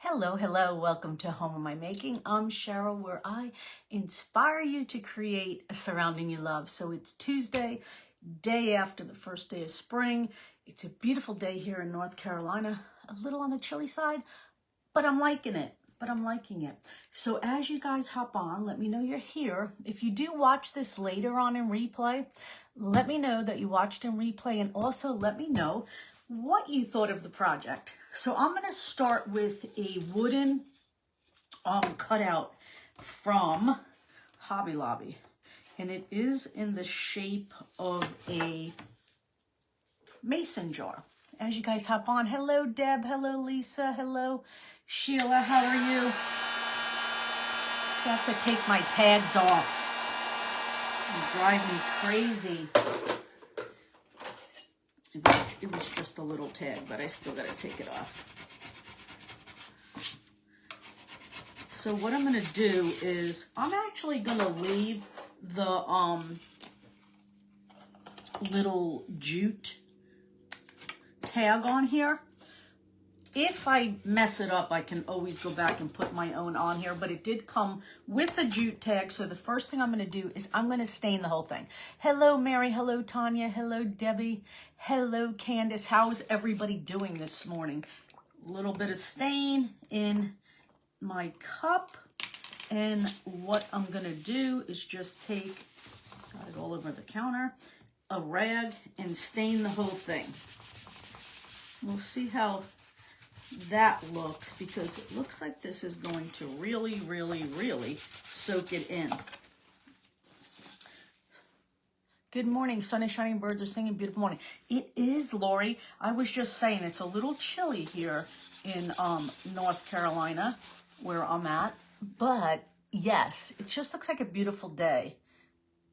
Hello, hello, welcome to Home of My Making. I'm Cheryl, where I inspire you to create a surrounding you love. So it's Tuesday, day after the first day of spring. It's a beautiful day here in North Carolina, a little on the chilly side, but I'm liking it. So as you guys hop on, let me know you're here. If you do watch this later on in replay, let me know that you watched in replay, and also let me know what you thought of the project. So I'm going to start with a wooden cutout from Hobby Lobby, and it is in the shape of a mason jar. As you guys hop on, hello Deb, hello Lisa, hello Sheila, how are you? I have to take my tags off. They drive me crazy. It was just a little tag, but I still gotta take it off. So what I'm gonna do is I'm actually gonna leave the little jute tag on here. If I mess it up, I can always go back and put my own on here, but it did come with a jute tag. So the first thing I'm going to do is I'm going to stain the whole thing. Hello, Mary. Hello, Tanya. Hello, Debbie. Hello, Candace. How's everybody doing this morning? A little bit of stain in my cup. And what I'm going to do is just take, got it all over the counter, a rag and stain the whole thing. We'll see how that looks, because it looks like this is going to really soak it in. Good morning. Sun is shining, birds are singing, beautiful morning. It is, Lori. I was just saying it's a little chilly here in North Carolina where I'm at, but yes, it just looks like a beautiful day.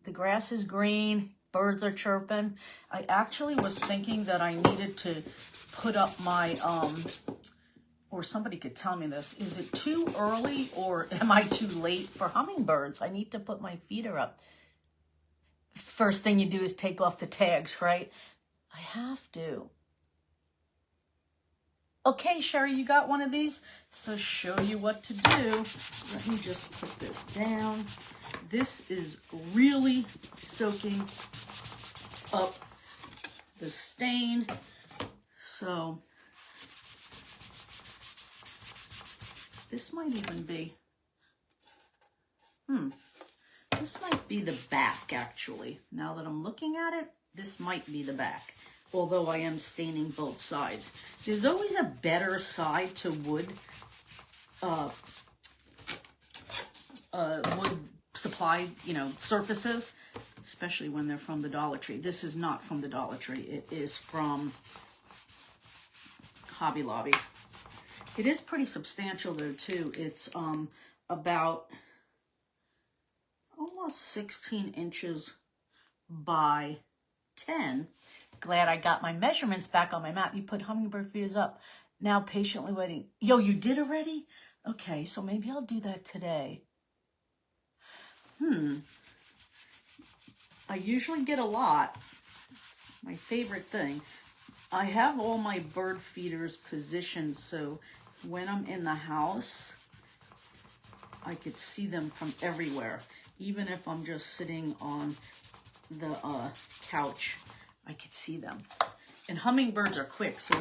The grass is green, birds are chirping. I actually was thinking that I needed to put up my or somebody could tell me this, is it too early or am I too late for hummingbirds? I need to put my feeder up. First thing you do is take off the tags, right? I have to. Okay, Sherry, you got one of these? So show you what to do. Let me just put this down. This is really soaking up the stain. So this might even be, this might be the back, actually. Now that I'm looking at it, this might be the back, although I am staining both sides. There's always a better side to wood supply, surfaces, especially when they're from the Dollar Tree. This is not from the Dollar Tree. It is from Hobby Lobby. It is pretty substantial though too. It's about almost 16 inches by 10. Glad I got my measurements back on my mat. You put hummingbird feeders up. Now patiently waiting. Yo, you did already? Okay, so maybe I'll do that today. I usually get a lot. It's my favorite thing. I have all my bird feeders positioned so when I'm in the house, I could see them from everywhere. Even if I'm just sitting on the couch, I could see them. And hummingbirds are quick, so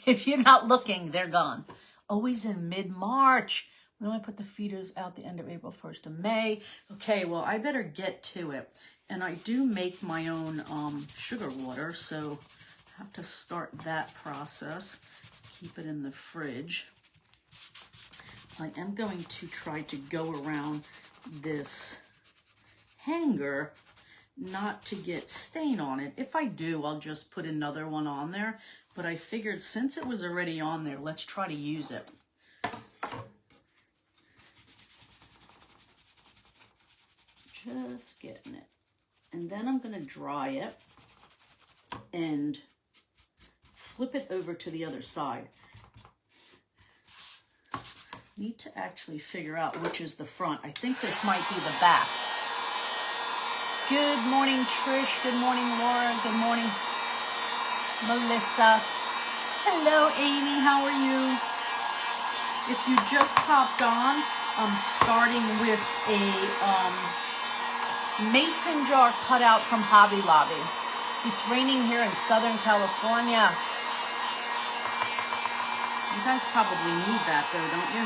if you're not looking, they're gone. Always in mid-March. We only put the feeders out the end of April, 1st of May. Okay, well, I better get to it. And I do make my own sugar water, so I have to start that process. Keep it in the fridge. I am going to try to go around this hanger not to get stain on it. If I do, I'll just put another one on there. But I figured since it was already on there, let's try to use it. Just getting it. And then I'm going to dry it and flip it over to the other side. Need to actually figure out which is the front. I think this might be the back. Good morning, Trish. Good morning, Laura. Good morning, Melissa. Hello, Amy. How are you? If you just popped on, I'm starting with a mason jar cutout from Hobby Lobby. It's raining here in Southern California. You guys probably need that though, don't you?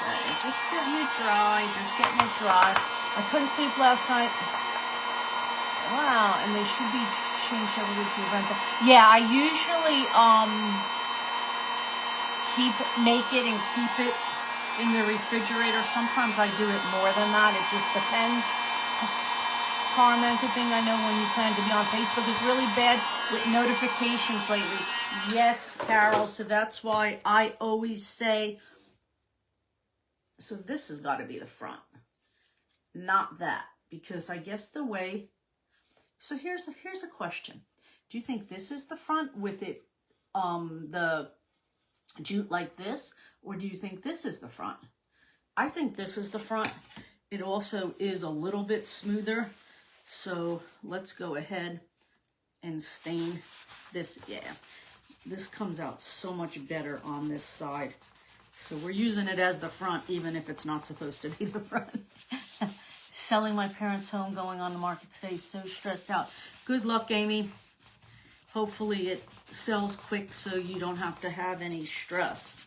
Okay, just getting it dry, just getting it dry. I couldn't sleep last night. Wow, and they should be changed every week to prevent them. Yeah, I usually make it and keep it in the refrigerator. Sometimes I do it more than that. It just depends. Carmen, good thing I know when you plan to be on Facebook is really bad with notifications lately. Yes, Carol. So that's why I always say, so this has got to be the front, not that, because I guess the way. So here's a question. Do you think this is the front with it, the jute like this, or do you think this is the front? I think this is the front. It also is a little bit smoother. So let's go ahead and stain this. Yeah, this comes out so much better on this side. So we're using it as the front, even if it's not supposed to be the front. Selling my parents' home, going on the market today, so stressed out. Good luck, Amy. Hopefully it sells quick so you don't have to have any stress.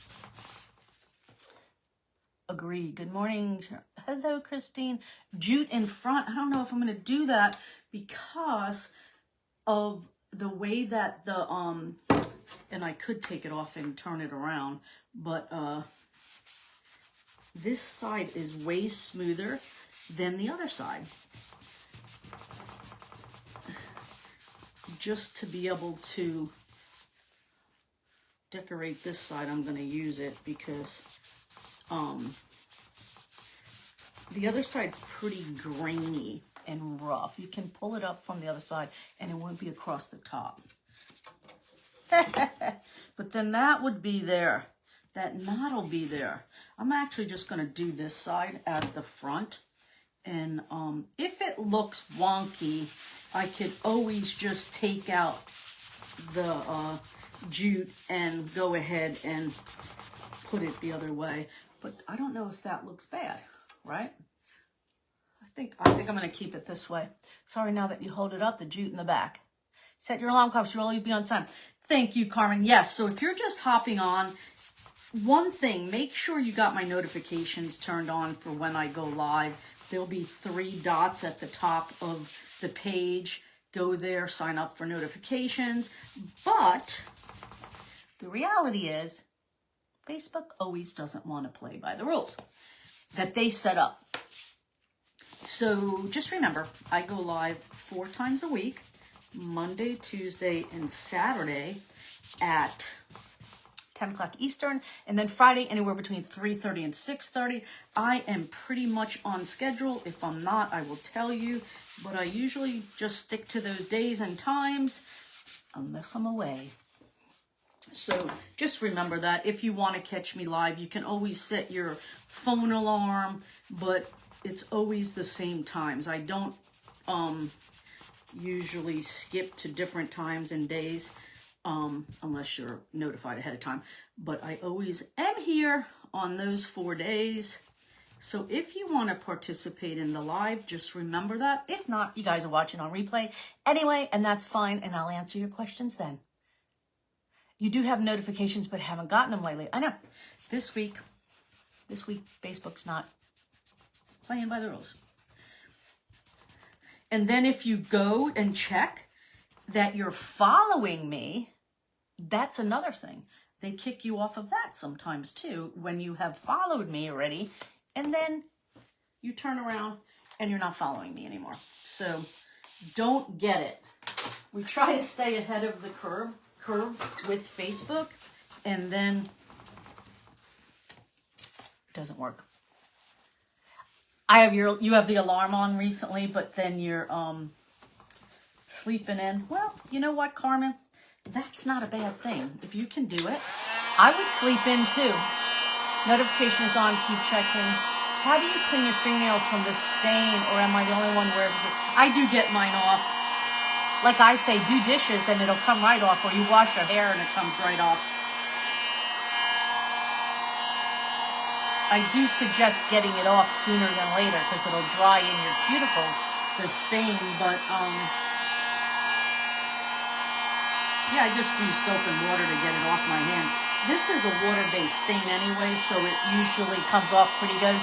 Agree. Good morning. Hello, Christine. Jute in front. I don't know if I'm going to do that because of the way that the, and I could take it off and turn it around, but this side is way smoother than the other side. Just to be able to decorate this side, I'm going to use it because the other side's pretty grainy and rough. You can pull it up from the other side and it won't be across the top. But then that would be there. That knot will be there. I'm actually just going to do this side as the front. And if it looks wonky, I could always just take out the jute and go ahead and put it the other way. But I don't know if that looks bad, right? I think I'm going to keep it this way. Sorry, now that you hold it up, the jute in the back. Set your alarm clock, you'll always be on time. Thank you, Carmen. Yes, so if you're just hopping on, one thing, make sure you got my notifications turned on for when I go live. There'll be 3 dots at the top of the page. Go there, sign up for notifications. But the reality is, Facebook always doesn't want to play by the rules that they set up. So just remember, I go live 4 times a week, Monday, Tuesday, and Saturday at 10 o'clock Eastern, and then Friday anywhere between 3:30 and 6:30. I am pretty much on schedule. If I'm not, I will tell you, but I usually just stick to those days and times unless I'm away. So just remember that if you want to catch me live, you can always set your phone alarm, but it's always the same times. I don't usually skip to different times and days. Unless you're notified ahead of time. But I always am here on those 4 days. So if you want to participate in the live, just remember that. If not, you guys are watching on replay anyway, and that's fine, and I'll answer your questions then. You do have notifications, but haven't gotten them lately. I know. This week, Facebook's not playing by the rules. And then if you go and check that you're following me, that's another thing. They kick you off of that sometimes too when you have followed me already, and then you turn around and you're not following me anymore. So don't get it. We try to stay ahead of the curve with Facebook, and then it doesn't work. You have the alarm on recently, but then you're sleeping in. Well, you know what, Carmen? That's not a bad thing. If you can do it, I would sleep in too. Notification is on. Keep checking. How do you clean your fingernails from the stain, or am I the only one where I do get mine off? Like I say, do dishes and it'll come right off, or you wash your hair and it comes right off. I do suggest getting it off sooner than later because it'll dry in your cuticles, the stain, but yeah, I just use soap and water to get it off my hand. This is a water-based stain anyway, so it usually comes off pretty good.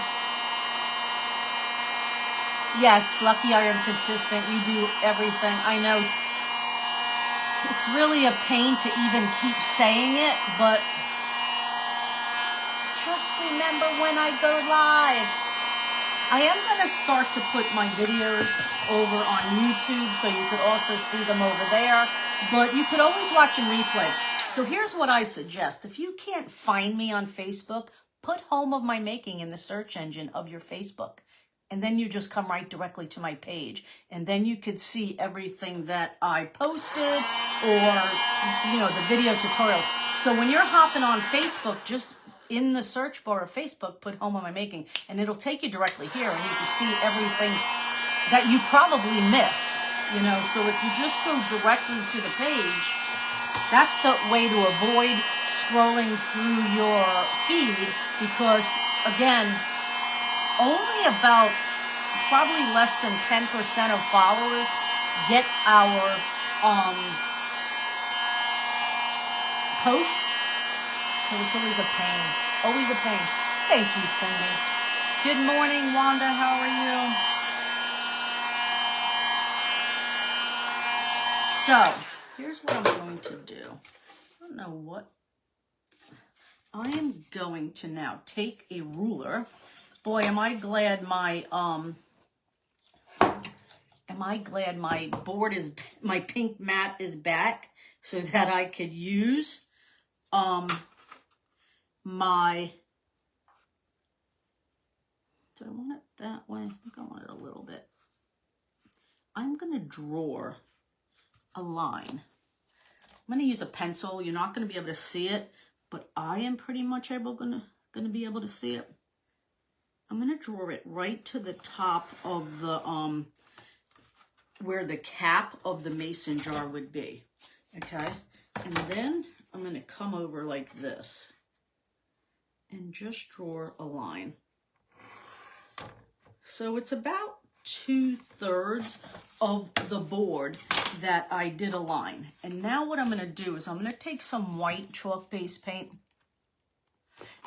Yes, lucky I am consistent. You do everything. I know it's really a pain to even keep saying it, but just remember when I go live. I am going to start to put my videos over on YouTube, so you could also see them over there, but you could always watch in replay. So here's what I suggest. If you can't find me on Facebook, put Home of My Making in the search engine of your Facebook. And then you just come right directly to my page. And then you could see everything that I posted or, you know, the video tutorials. So when you're hopping on Facebook, just in the search bar of Facebook, put Home of My Making. And it'll take you directly here. And you can see everything that you probably missed. You know, so if you just go directly to the page, that's the way to avoid scrolling through your feed. Because, again, only about probably less than 10% of followers get our posts. So it's always a pain. Always a pain. Thank you, Cindy. Good morning, Wanda. How are you? So, here's what I'm going to do. I don't know what. I am going to now take a ruler. Boy, am I glad my board is, my pink mat is back so that I could use my, do I want it that way? I think I want it a little bit. I'm going to draw a line. I'm going to use a pencil. You're not going to be able to see it, but I am pretty much going to be able to see it. I'm going to draw it right to the top of the, where the cap of the mason jar would be, okay? And then I'm going to come over like this and just draw a line. So it's about 2/3 of the board that I did a line. And now what I'm going to do is I'm going to take some white chalk-based paint.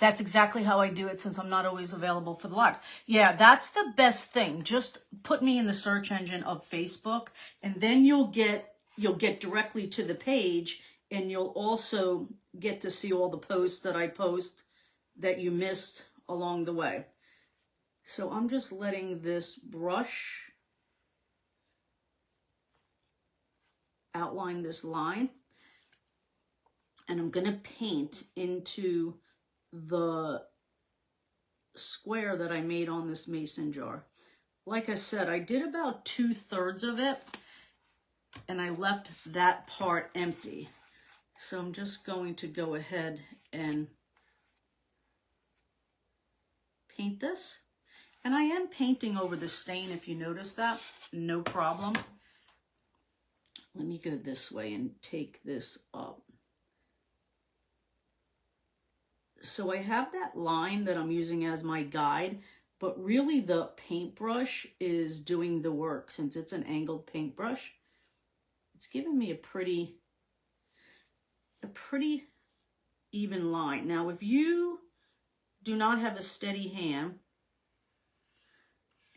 That's exactly how I do it since I'm not always available for the lives. Yeah, that's the best thing. Just put me in the search engine of Facebook, and then you'll get directly to the page, and you'll also get to see all the posts that I post that you missed along the way. So I'm just letting this brush outline this line, and I'm going to paint into the square that I made on this mason jar. Like I said, I did about 2/3 of it, and I left that part empty. So I'm just going to go ahead and paint this. And I am painting over the stain, if you notice that, no problem. Let me go this way and take this up. So I have that line that I'm using as my guide, but really the paintbrush is doing the work. Since it's an angled paintbrush, it's giving me a pretty even line. Now, if you do not have a steady hand,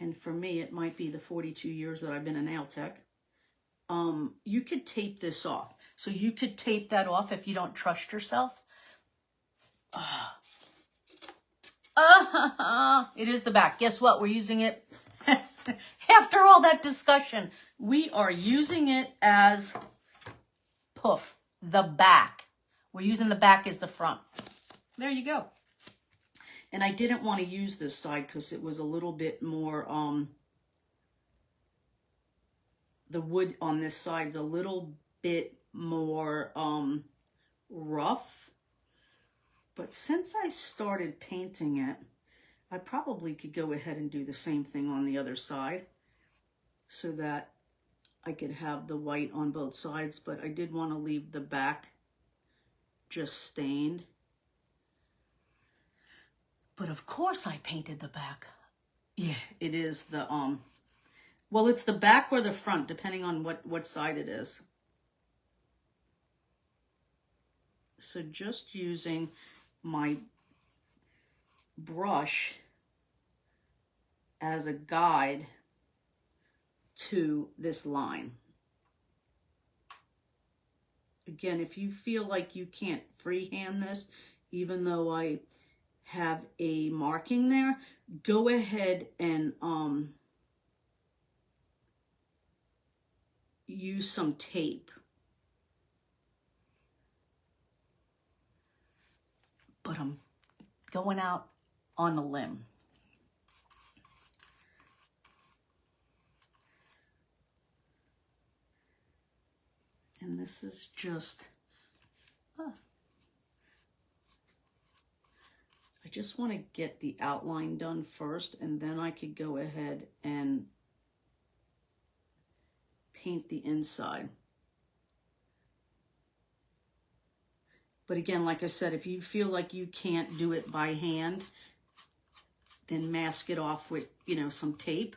and for me, it might be the 42 years that I've been a nail tech, you could tape this off. So you could tape that off if you don't trust yourself. It is the back. Guess what? We're using it. After all that discussion, we are using it as poof, the back. We're using the back as the front. There you go. And I didn't want to use this side because it was a little bit more, the wood on this side's a little bit more rough. But since I started painting it, I probably could go ahead and do the same thing on the other side so that I could have the white on both sides, but I did want to leave the back just stained. But of course I painted the back. Yeah, it is the, well, it's the back or the front, depending on what side it is. So just using my brush as a guide to this line. Again, if you feel like you can't freehand this, even though I have a marking there, go ahead and use some tape. But I'm going out on a limb. And this is just, I just want to get the outline done first, and then I could go ahead and paint the inside. But again, like I said, if you feel like you can't do it by hand, then mask it off with, you know, some tape.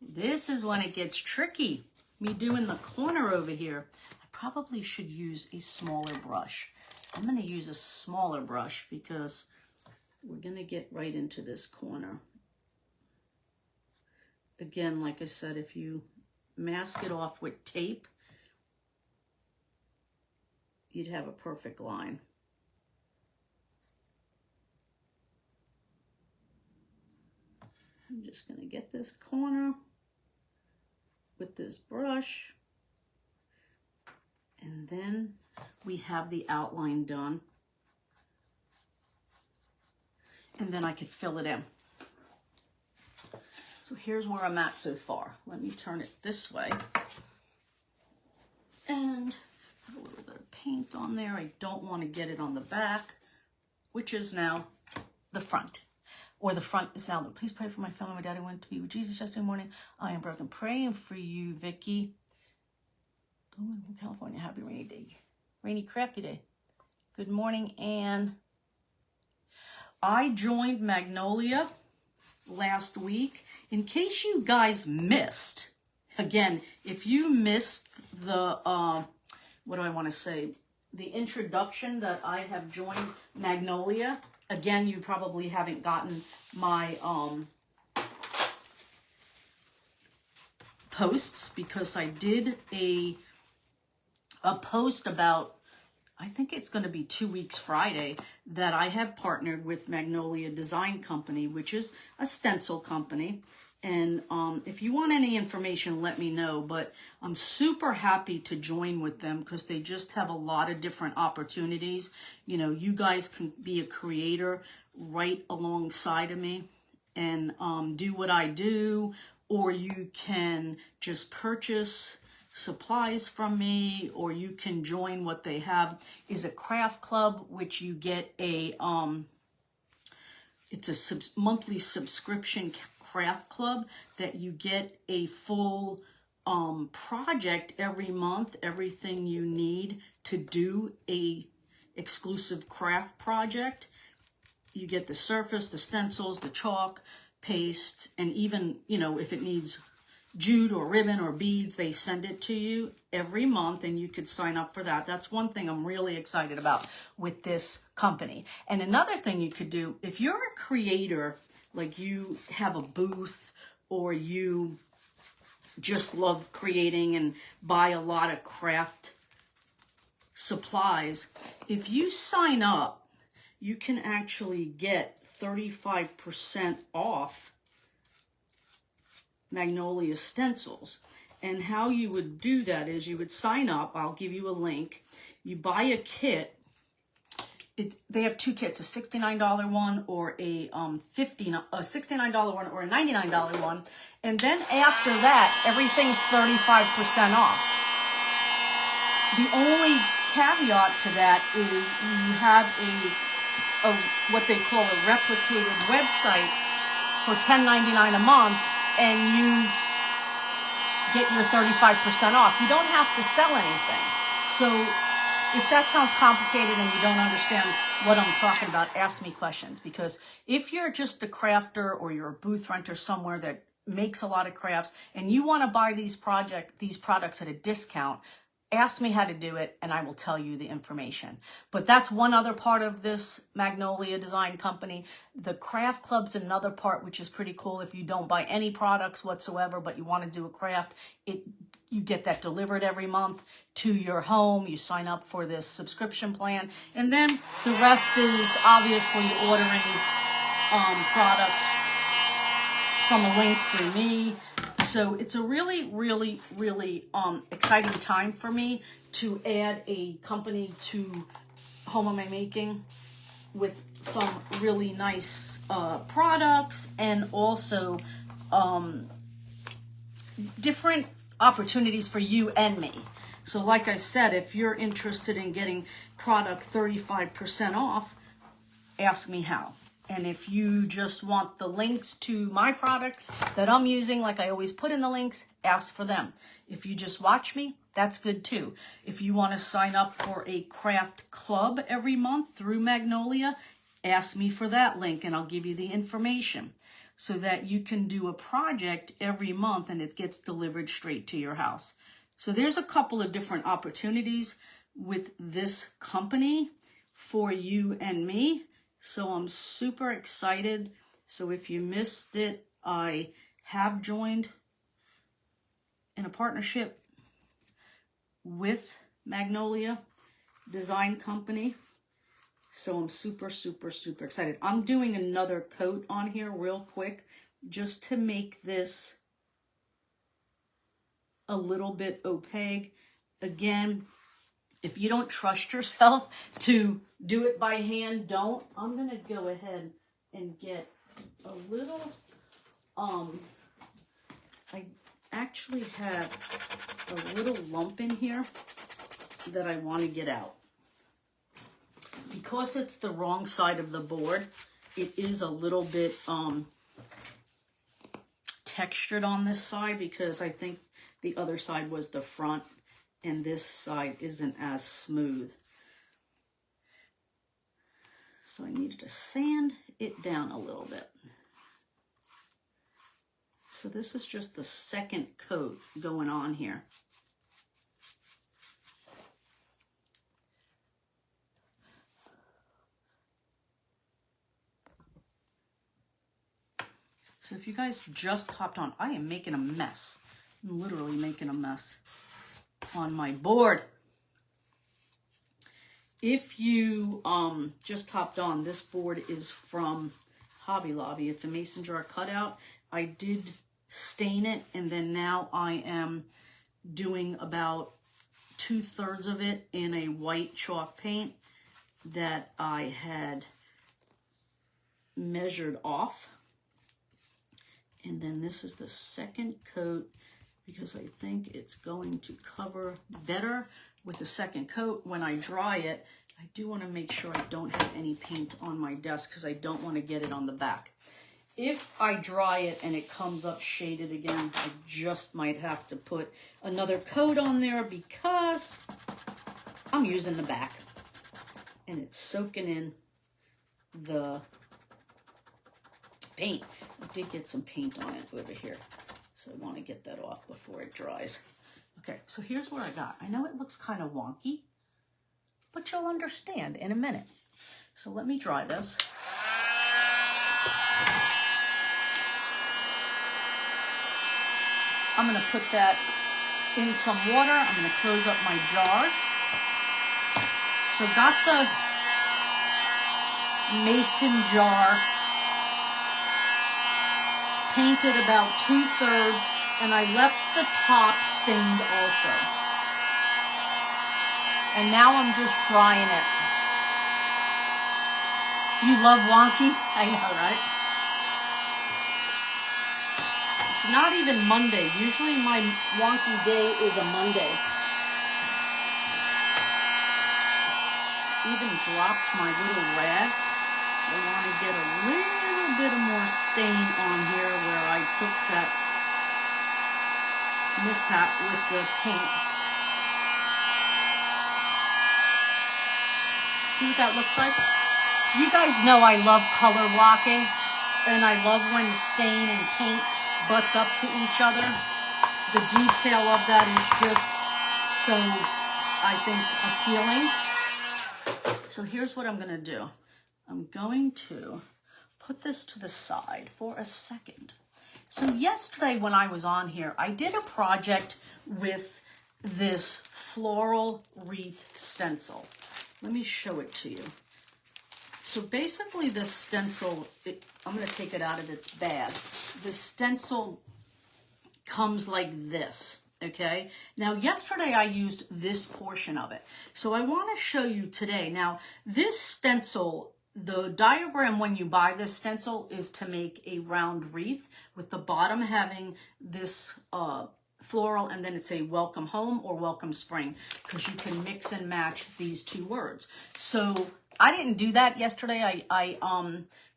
This is when it gets tricky. Me doing the corner over here. I probably should use a smaller brush. I'm going to use a smaller brush because we're going to get right into this corner. Again, like I said, if you mask it off with tape, you'd have a perfect line. I'm just going to get this corner with this brush, and then we have the outline done, and then I could fill it in. So here's where I'm at so far. Let me turn it this way and have a little bit of paint on there. I don't want to get it on the back, which is now the front. Or the front is now, please pray for my family. My daddy went to be with Jesus yesterday morning. I am broken. Praying for you, Vicky. Blooming from California. Happy rainy day. Rainy, crafty day. Good morning, Anne. I joined Magnolia last week. In case you guys missed, again, if you missed the, what do I want to say? The introduction that I have joined Magnolia. Again, you probably haven't gotten my posts because I did a post about, I think it's going to be 2 weeks Friday, that I have partnered with Magnolia Design Company, which is a stencil company. And if you want any information, let me know. But I'm super happy to join with them because they just have a lot of different opportunities. You know, you guys can be a creator right alongside of me and do what I do, or you can just purchase supplies from me, or you can join what they have is a craft club, which you get a it's a monthly subscription craft club that you get a full project every month, everything you need to do a exclusive craft project. You get the surface, the stencils, the chalk, paste, and even, you know, if it needs jute or ribbon or beads, they send it to you every month, and you could sign up for that. That's one thing I'm really excited about with this company. And another thing you could do, if you're a creator, like you have a booth or you just love creating and buy a lot of craft supplies, if you sign up, you can actually get 35% off Magnolia stencils. And how you would do that is you would sign up. I'll give you a link. You buy a kit. They have two kits, a $69 one or a $69 one or a $99 one. And then after that, everything's 35% off. The only caveat to that is you have a what they call a replicated website for $10.99 a month, and you get your 35% off. You don't have to sell anything. So if that sounds complicated and you don't understand what I'm talking about, ask me questions. Because if you're just a crafter or you're a booth renter somewhere that makes a lot of crafts and you want to buy these products at a discount, ask me how to do it and I will tell you the information. But that's one other part of this Magnolia Design Company. The craft club's another part, which is pretty cool. If you don't buy any products whatsoever, but you want to do a craft, you get that delivered every month to your home. You sign up for this subscription plan. And then the rest is obviously ordering products from a link through me. So it's a really, really, really exciting time for me to add a company to Home of My Making with some really nice products and also different opportunities for you and me. So like I said, if you're interested in getting product 35% off, ask me how. And if you just want the links to my products that I'm using, like I always put in the links, ask for them. If you just watch me, that's good too. If you want to sign up for a craft club every month through Magnolia, ask me for that link and I'll give you the information so that you can do a project every month and it gets delivered straight to your house. So there's a couple of different opportunities with this company for you and me. So I'm super excited. So if you missed it, I have joined in a partnership with Magnolia Design Company. So I'm super, super, super excited. I'm doing another coat on here real quick just to make this a little bit opaque. Again, if you don't trust yourself to do it by hand, don't. I'm going to go ahead and get a little, I actually have a little lump in here that I want to get out. Because it's the wrong side of the board, it is a little bit textured on this side because I think the other side was the front and this side isn't as smooth. So I needed to sand it down a little bit. So this is just the second coat going on here. So if you guys just hopped on, I am making a mess. I'm literally making a mess on my board. If you just hopped on, this board is from Hobby Lobby. It's a mason jar cutout. I did stain it, and then now I am doing about 2/3 of it in a white chalk paint that I had measured off. And then this is the second coat because I think it's going to cover better with the second coat. When I dry it, I do want to make sure I don't have any paint on my desk because I don't want to get it on the back. If I dry it and it comes up shaded again, I just might have to put another coat on there because I'm using the back and it's soaking in the paint. I did get some paint on it over here, so I want to get that off before it dries. Okay, so here's what I got. I know it looks kind of wonky, but you'll understand in a minute. So let me dry this. I'm going to put that in some water. I'm going to close up my jars. So got the mason jar painted about 2/3, and I left the top stained also. And now I'm just drying it. You love wonky? I know, right? It's not even Monday. Usually my wonky day is a Monday. even dropped my little rag. I want to get a little bit of more stain on here where I took that mishap with the paint. See what that looks like? You guys know I love color blocking, and I love when stain and paint butts up to each other. The detail of that is just so, I think, appealing. So here's what I'm going to do. I'm going to put this to the side for a second. So yesterday when I was on here, I did a project with this floral wreath stencil. Let me show it to you. So basically this stencil, I'm going to take it out of its bag. The stencil comes like this, okay? Now yesterday I used this portion of it. So I want to show you today. Now this stencil, the diagram when you buy this stencil is to make a round wreath with the bottom having this floral, and then it's a welcome home or welcome spring, because you can mix and match these two words. So I didn't do that yesterday. I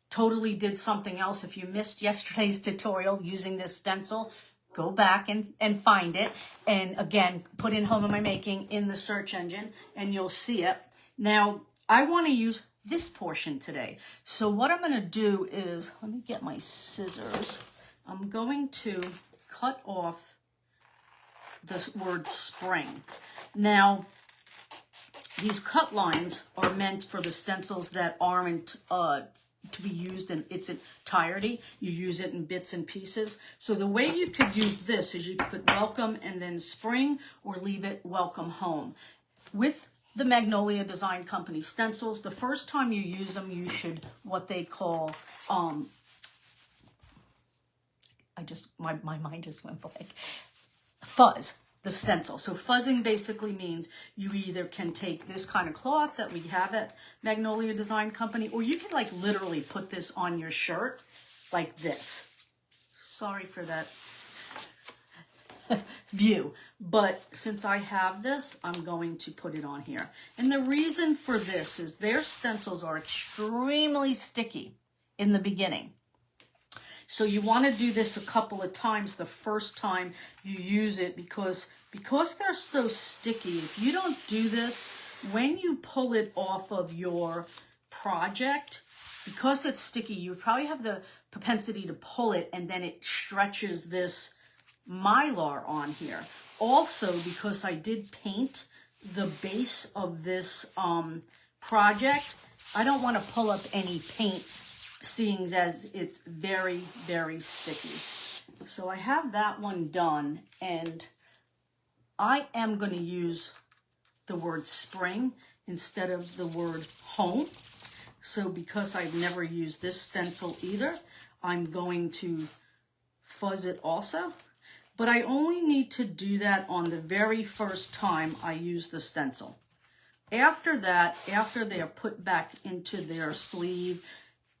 totally did something else. If you missed yesterday's tutorial using this stencil, go back and find it. And again, put in Home Am I Making in the search engine and you'll see it. Now, I want to use this portion today. So what I'm going to do is, let me get my scissors. I'm going to cut off this word spring. Now, these cut lines are meant for the stencils that aren't to be used in its entirety. You use it in bits and pieces. So the way you could use this is you could put welcome and then spring, or leave it welcome home. With the Magnolia Design Company stencils, the first time you use them, you should what they call, my mind just went blank. Fuzz the stencil. So fuzzing basically means you either can take this kind of cloth that we have at Magnolia Design Company, or you could like literally put this on your shirt like this. Sorry for that view, but since I have this, I'm going to put it on here. And the reason for this is their stencils are extremely sticky in the beginning. So you want to do this a couple of times the first time you use it, because they're so sticky. If you don't do this, when you pull it off of your project, because it's sticky, you probably have the propensity to pull it and then it stretches this Mylar on here. Also, because I did paint the base of this project, I don't want to pull up any paint, seeing as it's very, very sticky. So I have that one done, and I am going to use the word spring instead of the word home. So because I've never used this stencil either, I'm going to fuzz it also. But I only need to do that on the very first time I use the stencil. After that, after they are put back into their sleeve,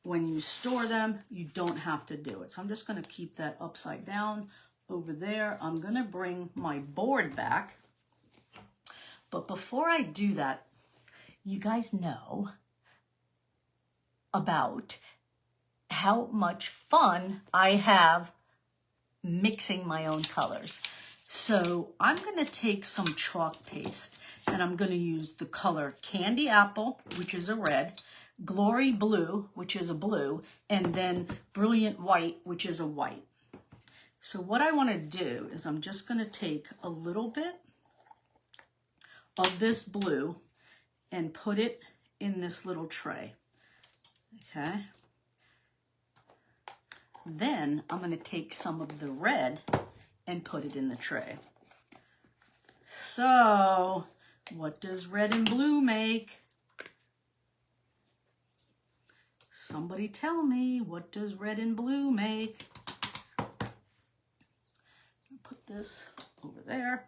when you store them, you don't have to do it. So I'm just going to keep that upside down over there. I'm going to bring my board back. But before I do that, you guys know about how much fun I have mixing my own colors. So I'm going to take some chalk paste, and I'm going to use the color Candy Apple, which is a red, Glory Blue, which is a blue, and then Brilliant White, which is a white. So what I want to do is I'm just going to take a little bit of this blue and put it in this little tray. Okay. Then I'm going to take some of the red and put it in the tray. So what does red and blue make? Somebody tell me, what does red and blue make? Put this over there.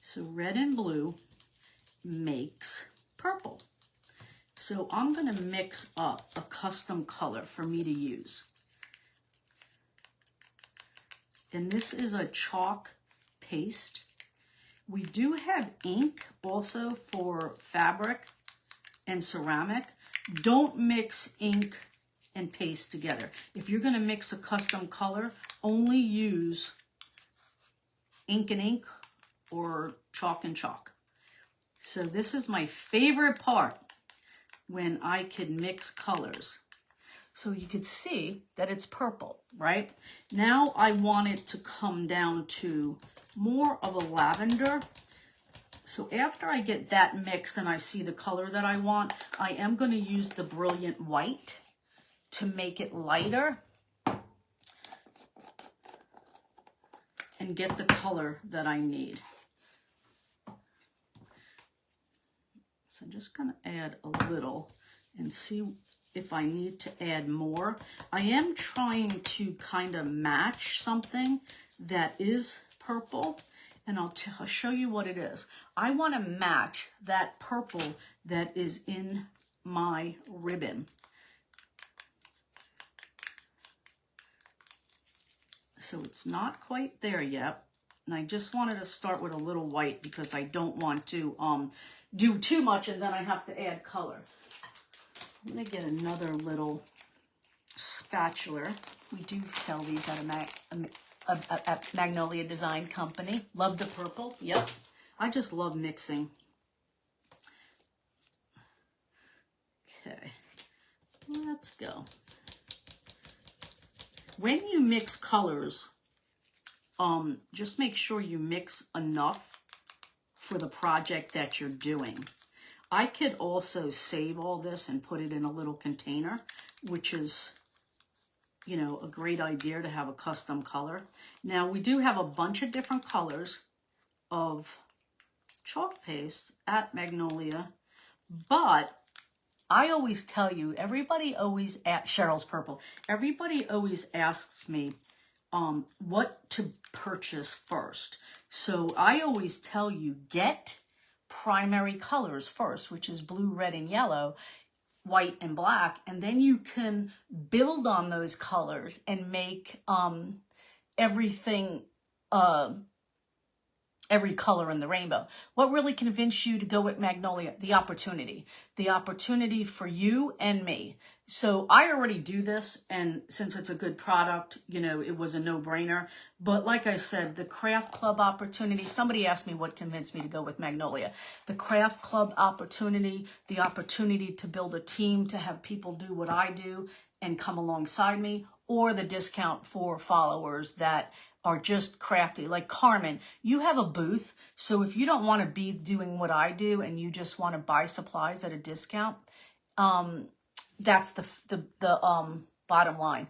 So red and blue makes purple. So I'm going to mix up a custom color for me to use. And this is a chalk paste. We do have ink also for fabric and ceramic. Don't mix ink and paste together. If you're going to mix a custom color, only use ink and ink or chalk and chalk. So this is my favorite part when I can mix colors. So you could see that it's purple, right? Now I want it to come down to more of a lavender. So after I get that mixed and I see the color that I want, I am going to use the Brilliant White to make it lighter and get the color that I need. So I'm just going to add a little and see if I need to add more. I am trying to kind of match something that is purple, and I'll show you what it is. I want to match that purple that is in my ribbon. So it's not quite there yet. And I just wanted to start with a little white because I don't want to do too much and then I have to add color. I'm going to get another little spatula. We do sell these at a Magnolia Design Company. Love the purple. Yep. I just love mixing. Okay. Let's go. When you mix colors, just make sure you mix enough for the project that you're doing. I could also save all this and put it in a little container, which is, you know, a great idea to have a custom color. Now, we do have a bunch of different colors of chalk paste at Magnolia, but I always tell you, everybody always, Cheryl's purple, everybody always asks me what to purchase first. So I always tell you, get primary colors first, which is blue, red, and yellow, white and black, and then you can build on those colors and make everything, every color in the rainbow. What really convinced you to go with Magnolia? The opportunity for you and me. So I already do this, and since it's a good product, you know, it was a no-brainer. But like I said, the craft club opportunity, somebody asked me what convinced me to go with Magnolia. The craft club opportunity, the opportunity to build a team, to have people do what I do and come alongside me, or the discount for followers that are just crafty. Like Carmen, you have a booth, so if you don't want to be doing what I do and you just want to buy supplies at a discount, that's the bottom line.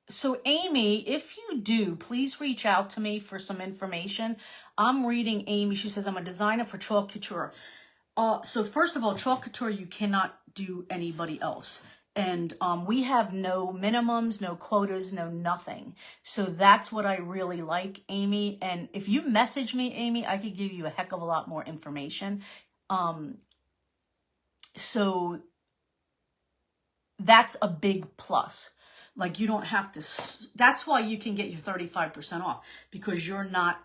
So Amy, if you do, please reach out to me for some information. I'm reading Amy. She says, I'm a designer for Chalk Couture. So first of all, Chalk Couture, you cannot do anybody else. And we have no minimums, no quotas, no nothing. So that's what I really like, Amy. And if you message me, Amy, I could give you a heck of a lot more information. So that's a big plus. Like, you don't have to, that's why you can get your 35% off, because you're not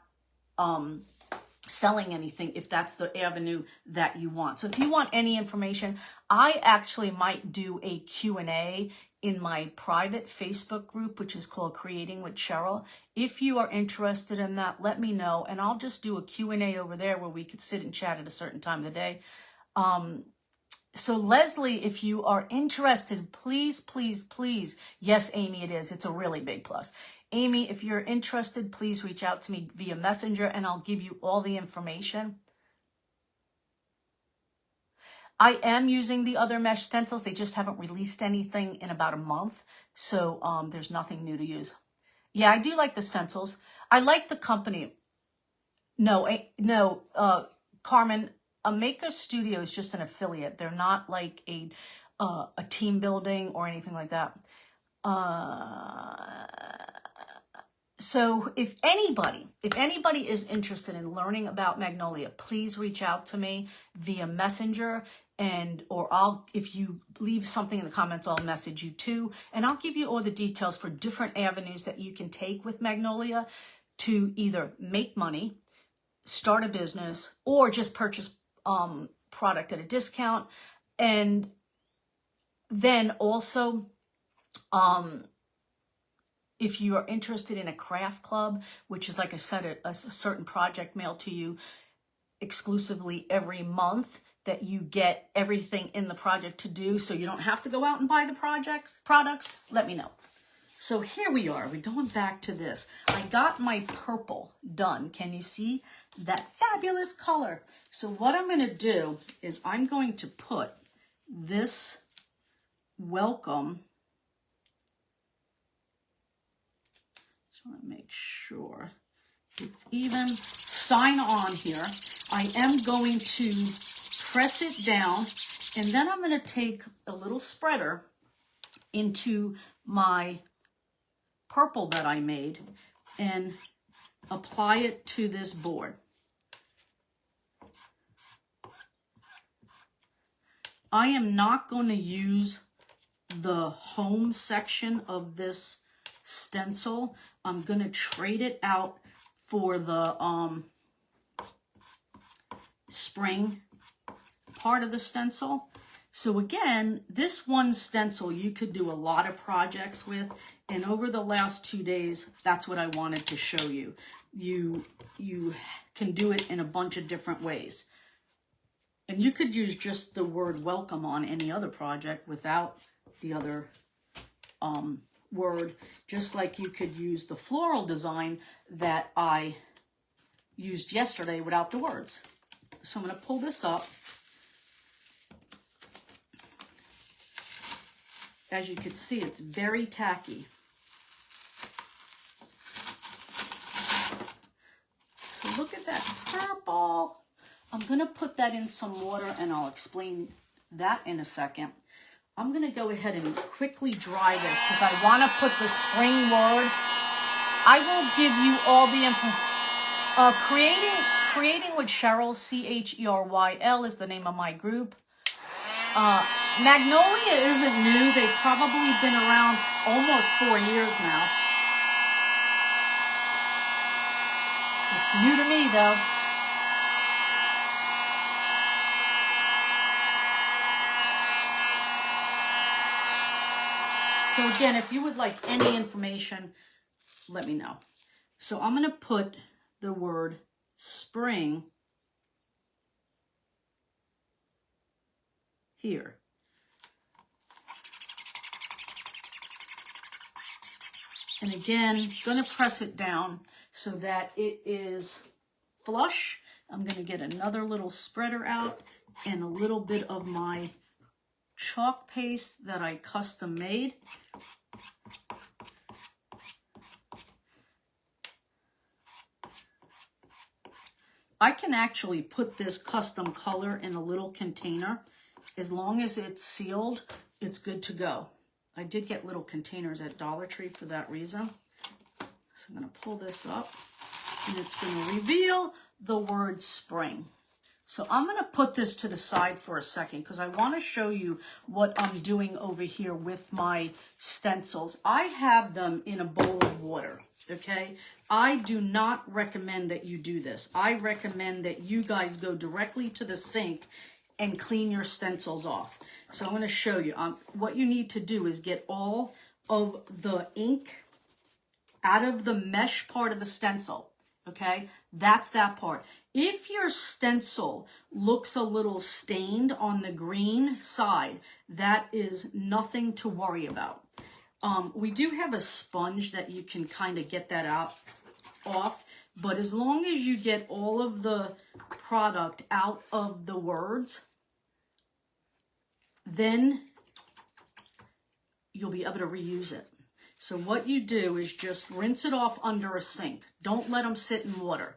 selling anything if that's the avenue that you want. So if you want any information, I actually might do a Q&A in my private Facebook group, which is called Creating with Cheryl. If you are interested in that, let me know, and I'll just do a Q&A over there where we could sit and chat at a certain time of the day. So Leslie, if you are interested, please, please, please. Yes, Amy, it is. It's a really big plus. Amy, if you're interested, please reach out to me via Messenger and I'll give you all the information. I am using the other mesh stencils. They just haven't released anything in about a month. So there's nothing new to use. Yeah, I do like the stencils. I like the company. No, Carmen, a Maker Studio is just an affiliate. They're not like a team building or anything like that. So if anybody is interested in learning about Magnolia, please reach out to me via Messenger, if you leave something in the comments, I'll message you too. And I'll give you all the details for different avenues that you can take with Magnolia to either make money, start a business, or just purchase product at a discount. And then also, if you are interested in a craft club, which is, like I said, a certain project mailed to you exclusively every month, that you get everything in the project to do, so you don't have to go out and buy the products, let me know. So here we are. We're going back to this. I got my purple done. Can you see that fabulous color? So what I'm going to do is I'm going to put this welcome. Just want to make sure it's even. Sign on here. I am going to press it down, and then I'm going to take a little spreader into my purple that I made and apply it to this board. I am not going to use the home section of this stencil. I'm going to trade it out for the spring part of the stencil. So again, this one stencil you could do a lot of projects with, and over the last 2 days, that's what I wanted to show you. You can do it in a bunch of different ways. And you could use just the word welcome on any other project without the other word, just like you could use the floral design that I used yesterday without the words. So I'm going to pull this up. As you can see, it's very tacky. So look at that purple. I'm going to put that in some water, and I'll explain that in a second. I'm going to go ahead and quickly dry this because I want to put the spring word. I will give you all the info. Creating with Cheryl, Cheryl is the name of my group. Magnolia isn't new. They've probably been around almost 4 years now. It's new to me, though. So again, if you would like any information, let me know. So I'm going to put the word spring here. And again, going to press it down so that it is flush. I'm going to get another little spreader out and a little bit of my chalk paste that I custom made. I can actually put this custom color in a little container. As long as it's sealed, it's good to go. I did get little containers at Dollar Tree for that reason. So I'm going to pull this up, and it's going to reveal the word spring. So I'm going to put this to the side for a second because I want to show you what I'm doing over here with my stencils. I have them in a bowl of water, okay? I do not recommend that you do this. I recommend that you guys go directly to the sink and clean your stencils off. So I'm going to show you. What you need to do is get all of the ink out of the mesh part of the stencil. Okay, that's that part. If your stencil looks a little stained on the green side, that is nothing to worry about. We do have a sponge that you can kind of get that off, but as long as you get all of the product out of the words, then you'll be able to reuse it. So what you do is just rinse it off under a sink. Don't let them sit in water.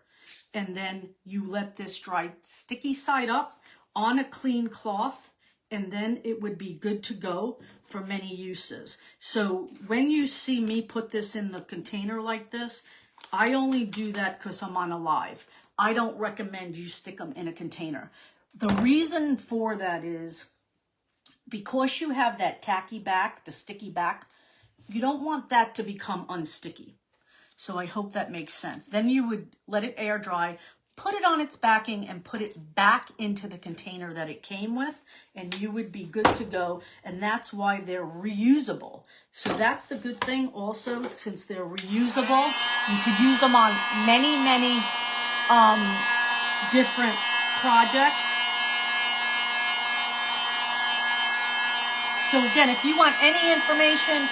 And then you let this dry sticky side up on a clean cloth, and then it would be good to go for many uses. So when you see me put this in the container like this, I only do that because I'm on a live. I don't recommend you stick them in a container. The reason for that is because you have that tacky back, the sticky back, you don't want that to become unsticky. So I hope that makes sense. Then you would let it air dry, put it on its backing, and put it back into the container that it came with, and you would be good to go. And that's why they're reusable. So that's the good thing also, since they're reusable, you could use them on many, many different projects. So again, if you want any information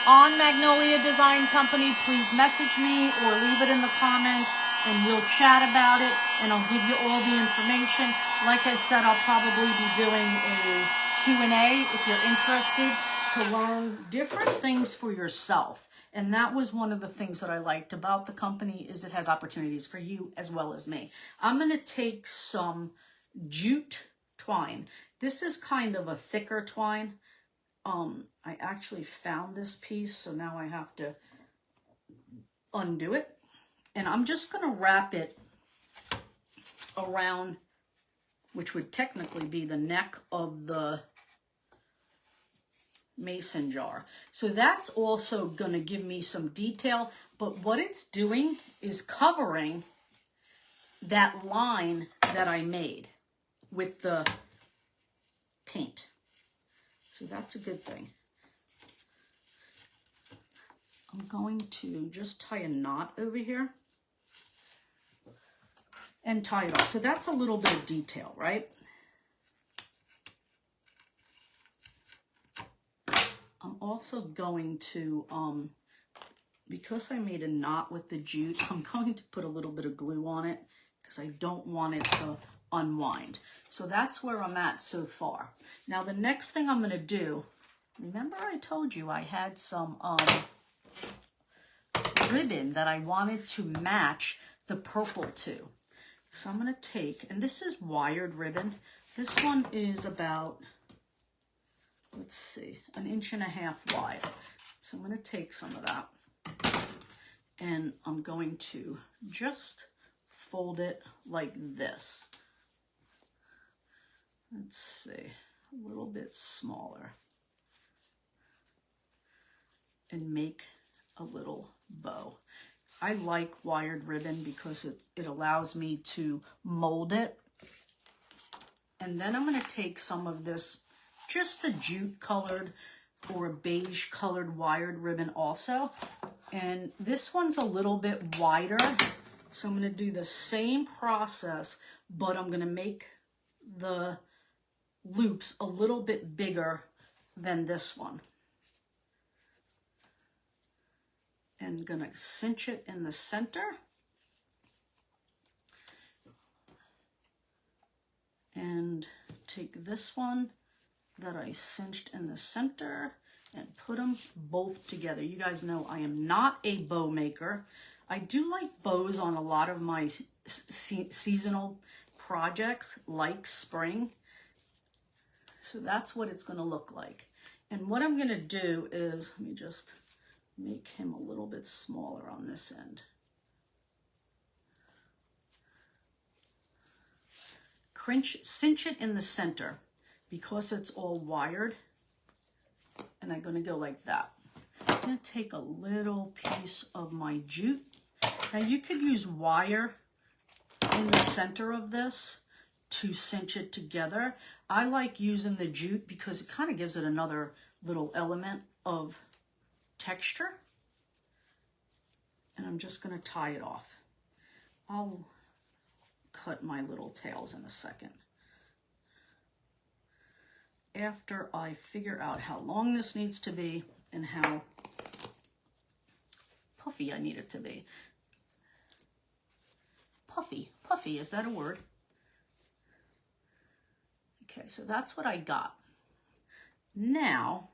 on Magnolia Design Company, please message me or leave it in the comments and we'll chat about it and I'll give you all the information. Like I said, I'll probably be doing a Q&A if you're interested to learn different things for yourself. And that was one of the things that I liked about the company, is it has opportunities for you as well as me. I'm going to take some jute twine. This is kind of a thicker twine. I actually found this piece, so now I have to undo it. And I'm just going to wrap it around, which would technically be the neck of the mason jar. So that's also going to give me some detail, but what it's doing is covering that line that I made with the paint. So that's a good thing. I'm going to just tie a knot over here and tie it off. So that's a little bit of detail, right? I'm also going to, because I made a knot with the jute, I'm going to put a little bit of glue on it because I don't want it to unwind. So that's where I'm at so far. Now the next thing I'm going to do, remember I told you I had some ribbon that I wanted to match the purple to. So I'm going to take, and this is wired ribbon. This one is about, let's see, 1.5 inches wide. So I'm going to take some of that and I'm going to just fold it like this. Let's see, a little bit smaller, and make a little bow. I like wired ribbon because it allows me to mold it. And then I'm going to take some of this, just a jute colored or a beige colored wired ribbon also. And this one's a little bit wider. So I'm going to do the same process, but I'm going to make the loops a little bit bigger than this one. And gonna cinch it in the center. And take this one that I cinched in the center and put them both together. You guys know I am not a bow maker. I do like bows on a lot of my seasonal projects, like spring. So that's what it's gonna look like. And what I'm gonna do is, let me just make him a little bit smaller on this end. Cinch it in the center because it's all wired. And I'm going to go like that. I'm going to take a little piece of my jute. Now you could use wire in the center of this to cinch it together. I like using the jute because it kind of gives it another little element of texture. And I'm just going to tie it off. I'll cut my little tails in a second. After I figure out how long this needs to be and how puffy I need it to be. Puffy, is that a word? Okay, so that's what I got. Now,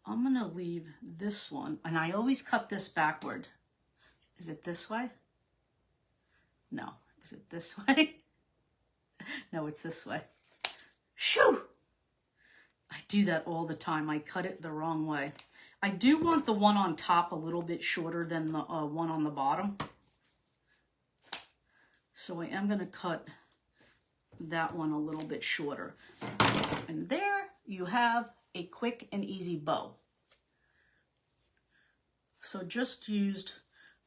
I'm going to leave this one, and I always cut this backward. Is it this way? No. Is it this way? No, it's this way. Shoo! do that all the time. I cut it the wrong way. I do want the one on top a little bit shorter than the one on the bottom. So I am going to cut that one a little bit shorter. And there you have a quick and easy bow. So just used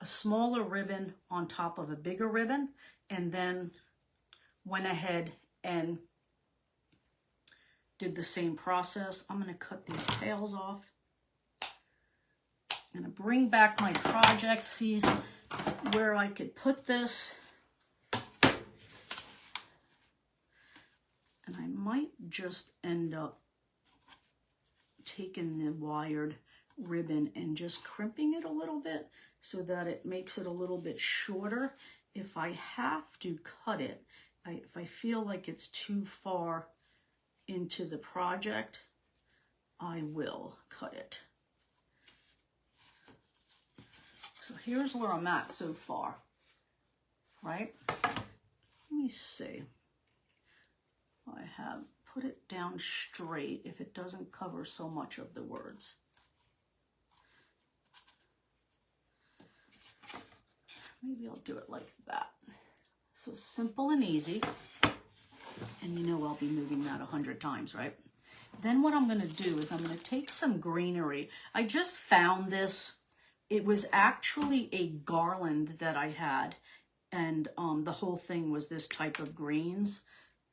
a smaller ribbon on top of a bigger ribbon, and then went ahead and did the same process. I'm going to cut these tails off. I'm going to bring back my project, see where I could put this. And I might just end up taking the wired ribbon and just crimping it a little bit so that it makes it a little bit shorter. If I have to cut it, if I feel like it's too far into the project, I will cut it. So here's where I'm at so far, right? Let me see. I have put it down straight if it doesn't cover so much of the words. Maybe I'll do it like that. So simple and easy. And you know I'll be moving that 100 times, right? Then what I'm going to do is I'm going to take some greenery. I just found this. It was actually a garland that I had, and the whole thing was this type of greens.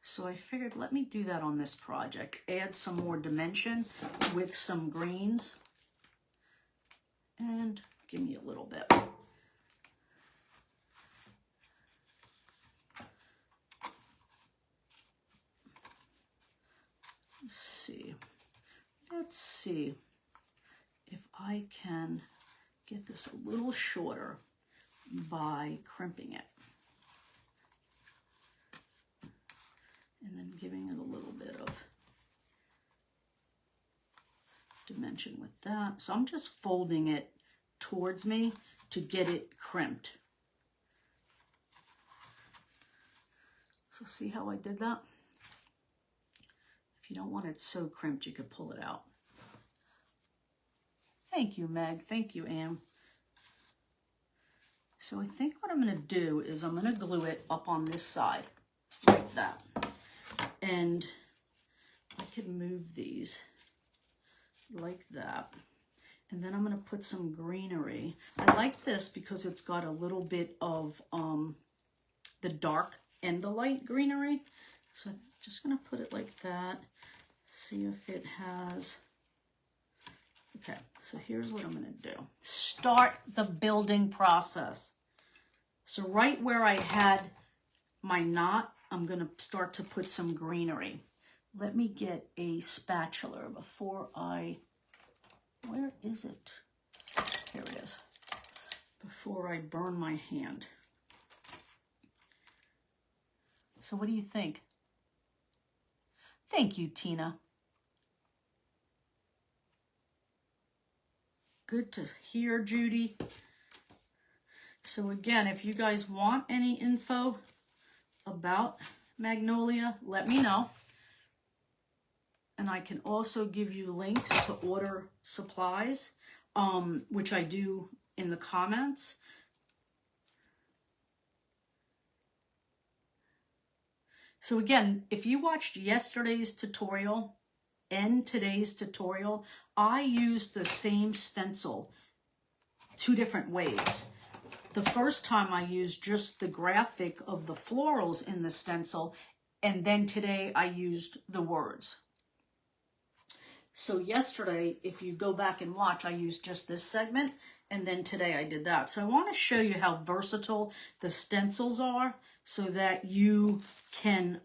So I figured, let me do that on this project. Add some more dimension with some greens. And give me a little bit. Let's see if I can get this a little shorter by crimping it. And then giving it a little bit of dimension with that. So I'm just folding it towards me to get it crimped. So see how I did that? If you don't want it so crimped, you could pull it out. Thank you, Meg. Thank you, Am. So I think what I'm going to do is I'm going to glue it up on this side, like that. And I can move these like that. And then I'm going to put some greenery. I like this because it's got a little bit of the dark and the light greenery. So I'm just going to put it like that. See if it has... Okay, so here's what I'm going to do. Start the building process. So right where I had my knot, I'm going to start to put some greenery. Let me get a spatula before I... Where is it? Here it is. Before I burn my hand. So what do you think? Thank you, Tina. Good to hear, Judy. So again, if you guys want any info about Magnolia, let me know. And I can also give you links to order supplies, which I do in the comments. So again, if you watched yesterday's tutorial and today's tutorial, I used the same stencil 2 different ways. The first time I used just the graphic of the florals in the stencil, and then today I used the words. So yesterday, if you go back and watch, I used just this segment, and then today I did that. So I want to show you how versatile the stencils are so that you can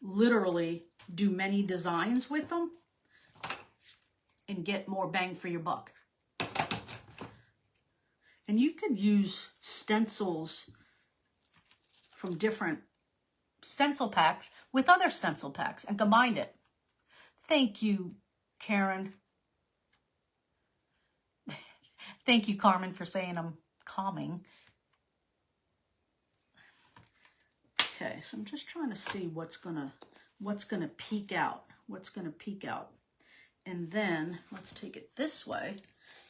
literally do many designs with them and get more bang for your buck. And you could use stencils from different stencil packs with other stencil packs and combine it. Thank you, Karen. Thank you, Carmen, for saying I'm calming. Okay, so I'm just trying to see what's gonna peek out. what's going to peek out. And then let's take it this way.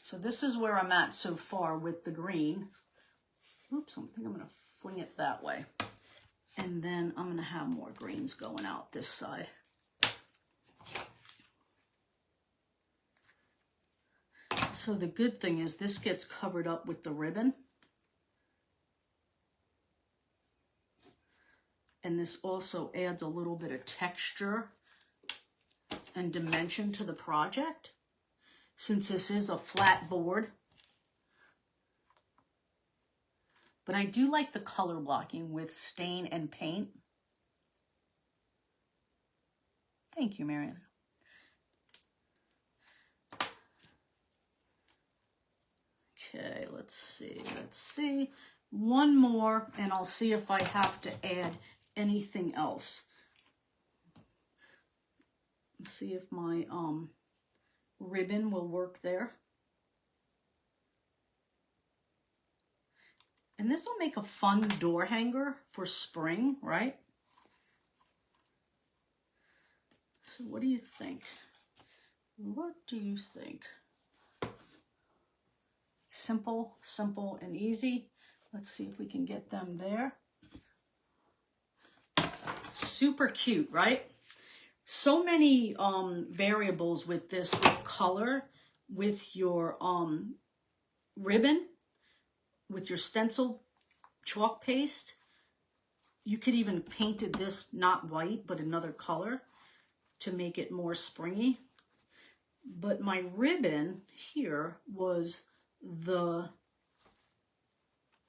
So this is where I'm at so far with the green. Oops, I think I'm going to fling it that way. And then I'm going to have more greens going out this side. So the good thing is this gets covered up with the ribbon. And this also adds a little bit of texture and dimension to the project, since this is a flat board. But I do like the color blocking with stain and paint. Thank you, Marianne. Okay, let's see. One more, and I'll see if I have to add anything else. Let's see if my ribbon will work there. And this will make a fun door hanger for spring, right? So what do you think? What do you think? Simple, simple and easy. Let's see if we can get them there. Super cute, right? So many variables with this, with color, with your ribbon, with your stencil chalk paste. You could even painted this not white, but another color to make it more springy. But my ribbon here was the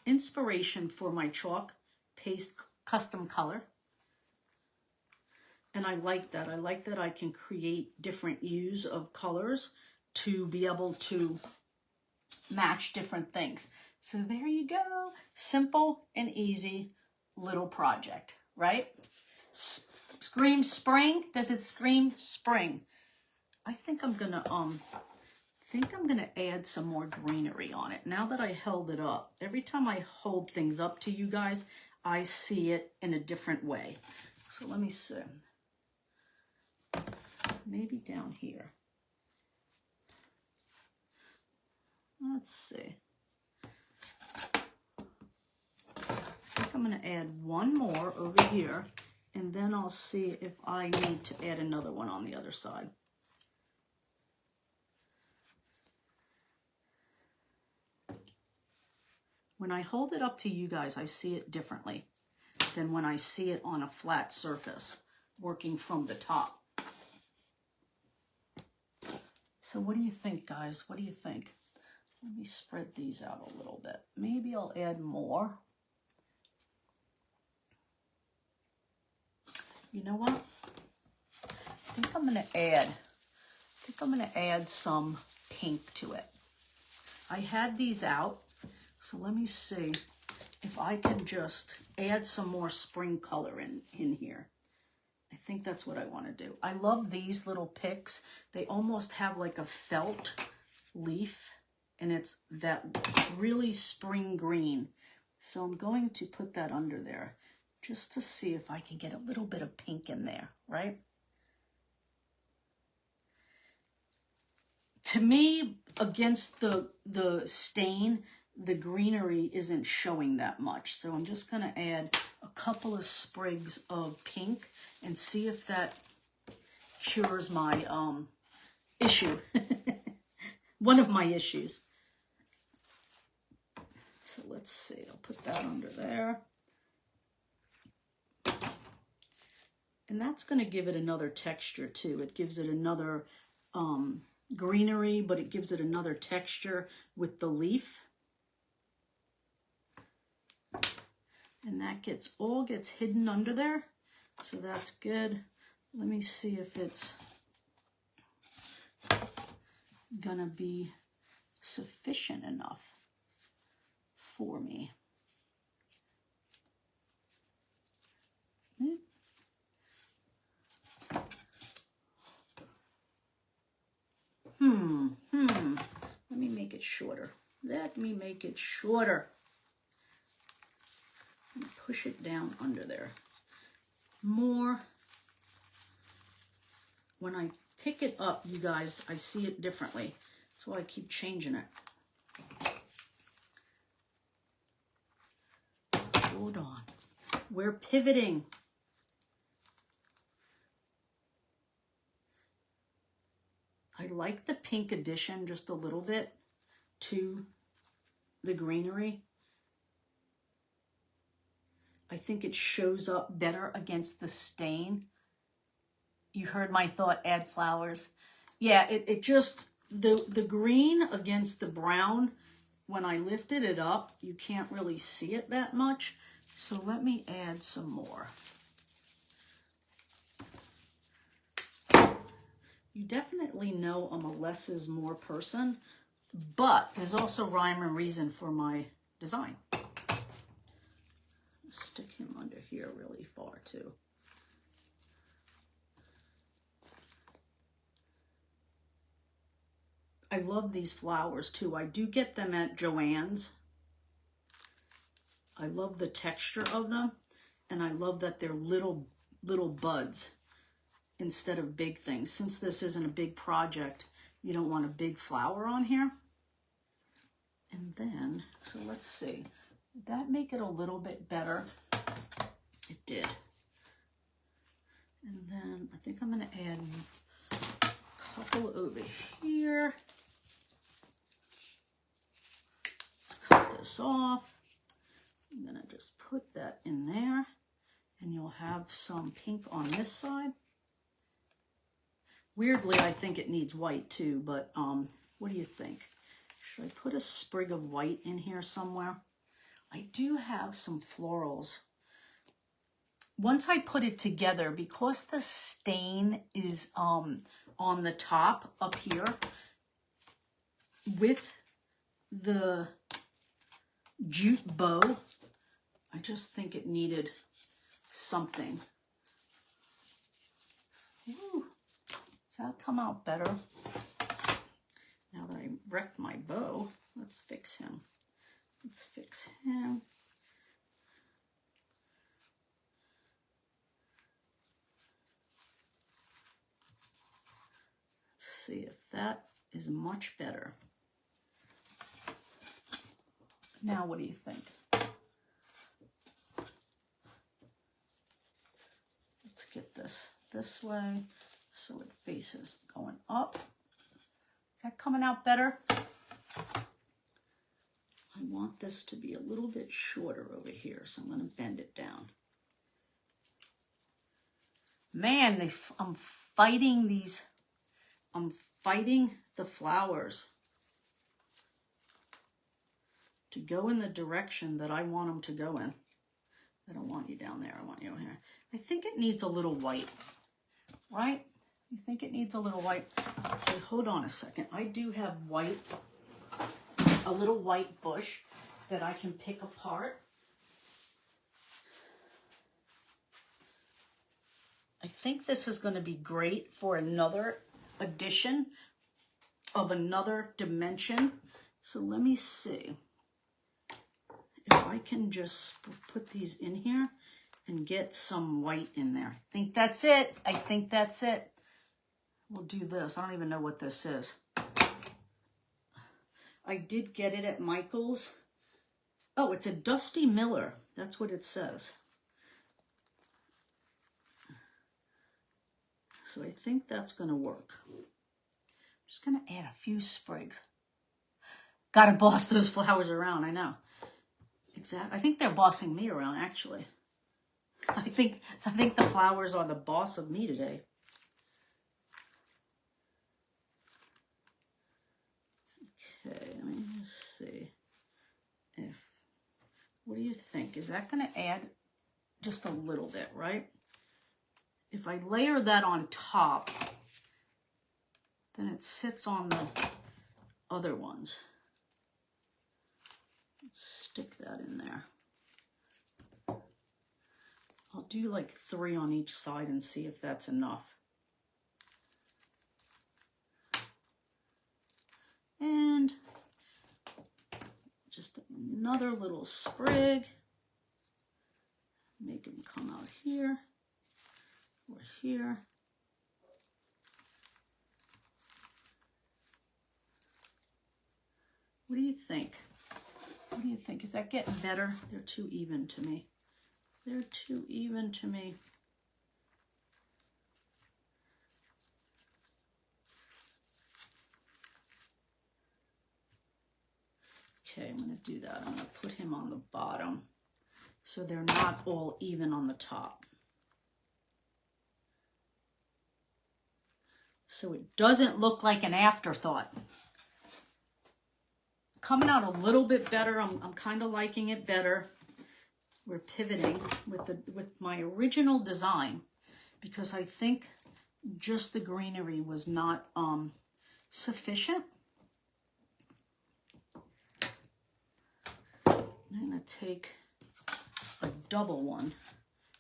inspiration for my chalk paste custom color. And I like that. I like that I can create different hues of colors to be able to match different things. So there you go. Simple and easy little project, right? Scream spring. Does it scream spring? I think I'm gonna add some more greenery on it. Now that I held it up, every time I hold things up to you guys, I see it in a different way. So let me see. Maybe down here. Let's see. I think I'm going to add one more over here, and then I'll see if I need to add another one on the other side. When I hold it up to you guys, I see it differently than when I see it on a flat surface, working from the top. So what do you think, guys? What do you think? Let me spread these out a little bit. Maybe I'll add more. You know what? I think I'm going to add some pink to it. I had these out, so let me see if I can just add some more spring color in here. I think that's what I want to do. I love these little picks. They almost have like a felt leaf, and it's that really spring green. So I'm going to put that under there just to see if I can get a little bit of pink in there, right? To me, against the stain, the greenery isn't showing that much. So I'm just going to add a couple of sprigs of pink and see if that cures my issue. One of my issues. So let's see. I'll put that under there. And that's going to give it another texture too. It gives it another greenery, but it gives it another texture with the leaf. And that all gets hidden under there. So that's good. Let me see if it's gonna be sufficient enough for me. Let me make it shorter. Let me make it shorter. And push it down under there. More when I pick it up, you guys, I see it differently. That's why I keep changing it. Hold on. We're pivoting. I like the pink addition just a little bit to the greenery. I think it shows up better against the stain. You heard my thought, add flowers. Yeah, it just, the green against the brown, when I lifted it up, you can't really see it that much. So let me add some more. You definitely know I'm a less is more person, but there's also rhyme and reason for my design. Stick him under here really far too. I love these flowers too. I do get them at Joann's. I love the texture of them, and I love that they're little buds instead of big things. Since this isn't a big project, you don't want a big flower on here. And then, so let's see, did that make it a little bit better? It did. And then I think I'm going to add a couple over here. Let's cut this off. I'm going to just put that in there, and you'll have some pink on this side. Weirdly, I think it needs white too, but what do you think? Should I put a sprig of white in here somewhere? I do have some florals. Once I put it together, because the stain is on the top up here, with the jute bow, I just think it needed something. Ooh. Does that come out better? Now that I wrecked my bow, let's fix him. Let's fix him. Let's see if that is much better. Now what do you think? Let's get this way so it faces going up. Is that coming out better? I want this to be a little bit shorter over here, so I'm going to bend it down. Man, I'm fighting the flowers to go in the direction that I want them to go in. I don't want you down there, I want you over here. I think it needs a little white, right? You think it needs a little white? Okay, hold on a second. I do have white, a little white bush that I can pick apart. I think this is going to be great for another addition of another dimension. So let me see if I can just put these in here and get some white in there. I think that's it. I think that's it. We'll do this. I don't even know what this is. I did get it at Michael's. Oh, it's a Dusty Miller. That's what it says. So I think that's going to work. I'm just going to add a few sprigs. Got to boss those flowers around, I know. Exactly. I think they're bossing me around, actually. I think the flowers are the boss of me today. Okay, let me just see what do you think? Is that going to add just a little bit, right? If I layer that on top, then it sits on the other ones. Let's stick that in there. I'll do like 3 on each side and see if that's enough. And just another little sprig. Make them come out here or here. What do you think? What do you think? Is that getting better? They're too even to me. They're too even to me. Okay, I'm going to do that. I'm going to put him on the bottom so they're not all even on the top. So it doesn't look like an afterthought. Coming out a little bit better. I'm kind of liking it better. We're pivoting with my original design because I think just the greenery was not sufficient. I'm going to take a double one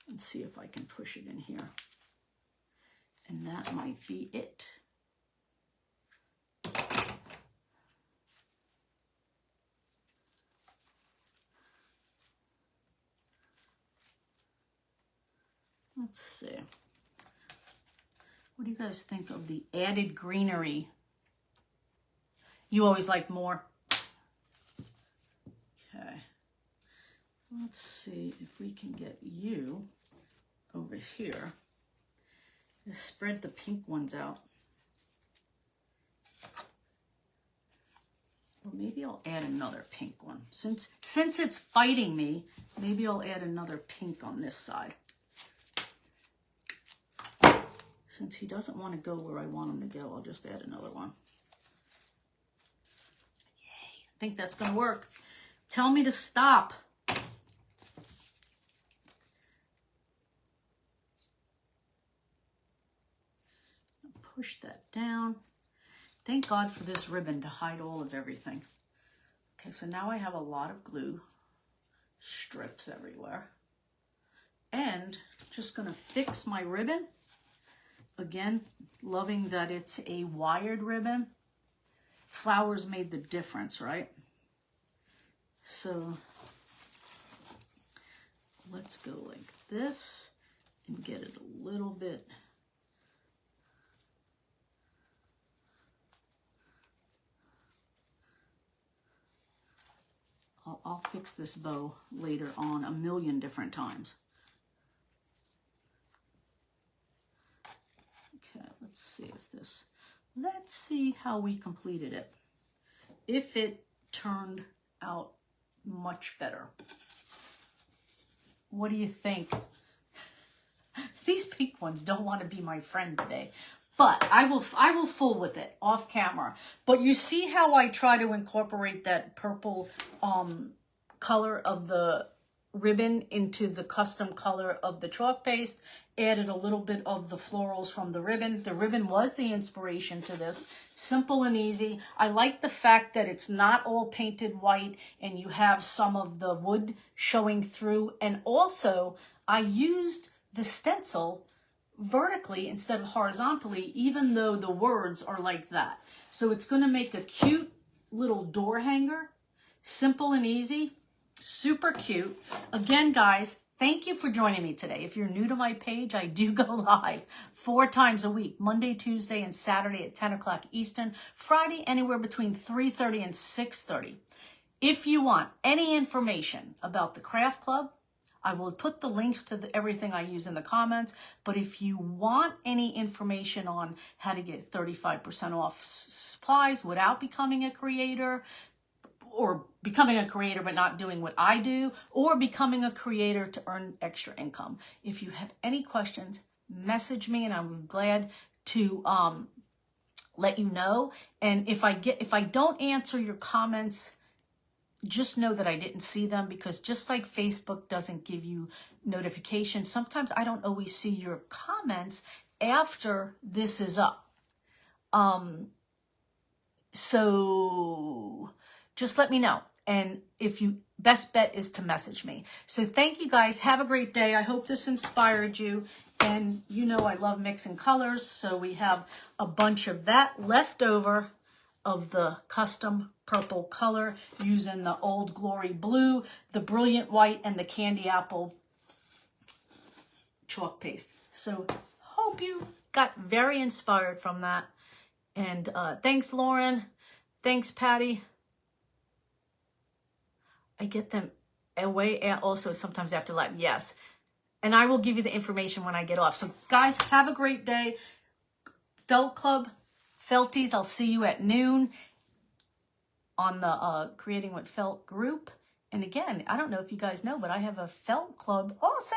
and see if I can push it in here. And that might be it. Let's see. What do you guys think of the added greenery? You always like more? Okay. Let's see if we can get you over here. Just spread the pink ones out. Or maybe I'll add another pink one. Since it's fighting me, maybe I'll add another pink on this side. Since he doesn't want to go where I want him to go, I'll just add another one. Yay, I think that's going to work. Tell me to stop. Push that down. Thank God for this ribbon to hide all of everything. Okay, so now I have a lot of glue strips everywhere. And just going to fix my ribbon. Again, loving that it's a wired ribbon. Flowers made the difference, right? So let's go like this and get it a little bit. I'll fix this bow later on 1,000,000 different times. Okay, let's see how we completed it. If it turned out much better. What do you think? These pink ones don't want to be my friend today. But I will fool with it off camera. But you see how I try to incorporate that purple color of the ribbon into the custom color of the chalk paste. Added a little bit of the florals from the ribbon. The ribbon was the inspiration to this. Simple and easy. I like the fact that it's not all painted white and you have some of the wood showing through. And also, I used the stencil vertically instead of horizontally, even though the words are like that. So it's going to make a cute little door hanger. Simple and easy. Super cute. Again, guys, thank you for joining me today. If you're new to my page, I do go live 4 times a week, Monday, Tuesday, and Saturday at 10 o'clock Eastern, Friday anywhere between 3:30 and 6:30. If you want any information about the Craft Club, I will put the links to everything I use in the comments. But if you want any information on how to get 35% off supplies without becoming a creator, or becoming a creator but not doing what I do, or becoming a creator to earn extra income, if you have any questions, message me and I'm glad to let you know. And if I don't answer your comments, just know that I didn't see them, because just like Facebook doesn't give you notifications, sometimes I don't always see your comments after this is up. So just let me know. And best bet is to message me. So thank you guys. Have a great day. I hope this inspired you. And you know I love mixing colors. So we have a bunch of that left over of the custom purple color using the Old Glory blue, the Brilliant White, and the Candy Apple chalk paste. So hope you got very inspired from that. And thanks, Lauren. Thanks, Patty. I get them away also sometimes after live. Yes. And I will give you the information when I get off. So guys, have a great day. Felt Club, Felties, I'll see you at noon on the Creating with Felt group. And again, I don't know if you guys know, but I have a Felt Club also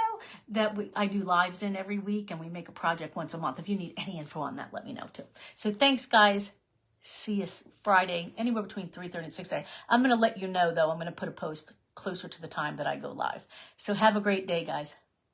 that I do lives in every week, and we make a project once a month. If you need any info on that, let me know too. So thanks, guys. See you Friday, anywhere between 3:30 and 6:30. I'm going to let you know, though. I'm going to put a post closer to the time that I go live. So have a great day, guys.